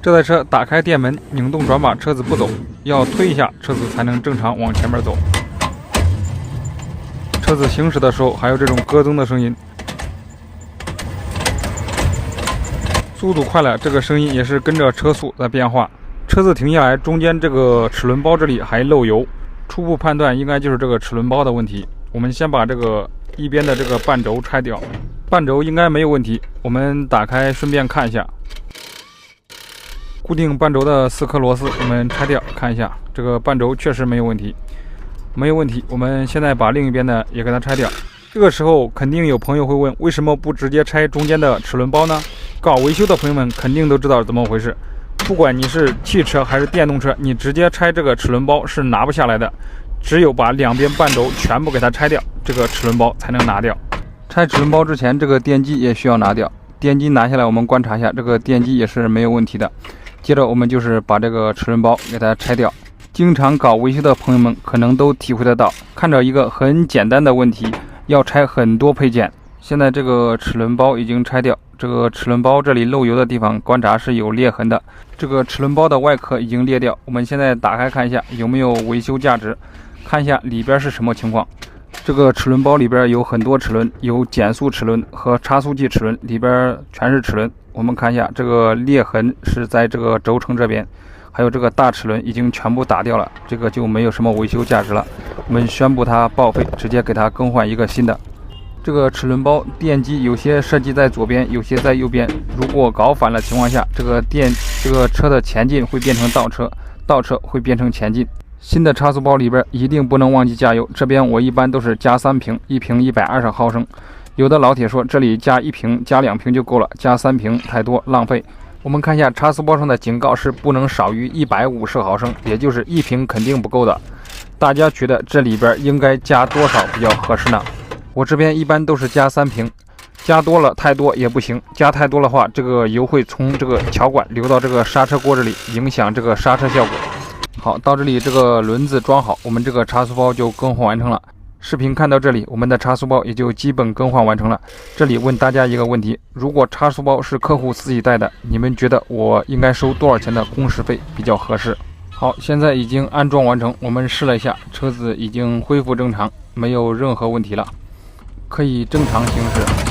这台车打开电门，拧动转把，车子不走，要推一下，车子才能正常往前面走。车子行驶的时候还有这种咯噔的声音，速度快了，这个声音也是跟着车速在变化。车子停下来，中间这个齿轮包这里还漏油，初步判断应该就是这个齿轮包的问题。我们先把这个一边的这个半轴拆掉，半轴应该没有问题。我们打开顺便看一下，固定半轴的4颗螺丝我们拆掉看一下，这个半轴确实没有问题，没有问题。我们现在把另一边的也给它拆掉。这个时候肯定有朋友会问，为什么不直接拆中间的齿轮包呢？搞维修的朋友们肯定都知道怎么回事。不管你是汽车还是电动车，你直接拆这个齿轮包是拿不下来的，只有把两边半轴全部给它拆掉，这个齿轮包才能拿掉。拆齿轮包之前，这个电机也需要拿掉。电机拿下来，我们观察一下，这个电机也是没有问题的。接着我们就是把这个齿轮包给它拆掉。经常搞维修的朋友们可能都体会得到，看着一个很简单的问题，要拆很多配件。现在这个齿轮包已经拆掉，这个齿轮包这里漏油的地方观察是有裂痕的，这个齿轮包的外壳已经裂掉。我们现在打开看一下有没有维修价值，看一下里边是什么情况。这个齿轮包里边有很多齿轮，有减速齿轮和差速器齿轮，里边全是齿轮。我们看一下这个裂痕是在这个轴承这边，还有这个大齿轮已经全部打掉了，这个就没有什么维修价值了。我们宣布它报废，直接给它更换一个新的。这个齿轮包电机有些设计在左边，有些在右边，如果搞反了情况下，这个车的前进会变成倒车，倒车会变成前进。新的差速包里边一定不能忘记加油，这边我一般都是加3瓶，一瓶120毫升。有的老铁说这里加1瓶加2瓶就够了，加3瓶太多浪费。我们看一下差速包上的警告是不能少于150毫升，也就是1瓶肯定不够的。大家觉得这里边应该加多少比较合适呢？我这边一般都是加3瓶，加多了太多也不行，加太多的话，这个油会从这个桥管流到这个刹车锅这里，影响这个刹车效果。好，到这里这个轮子装好，我们这个差速包就更换完成了。视频看到这里，我们的差速包也就基本更换完成了。这里问大家一个问题，如果差速包是客户自己带的，你们觉得我应该收多少钱的工时费比较合适？好，现在已经安装完成，我们试了一下，车子已经恢复正常，没有任何问题了，可以正常行驶。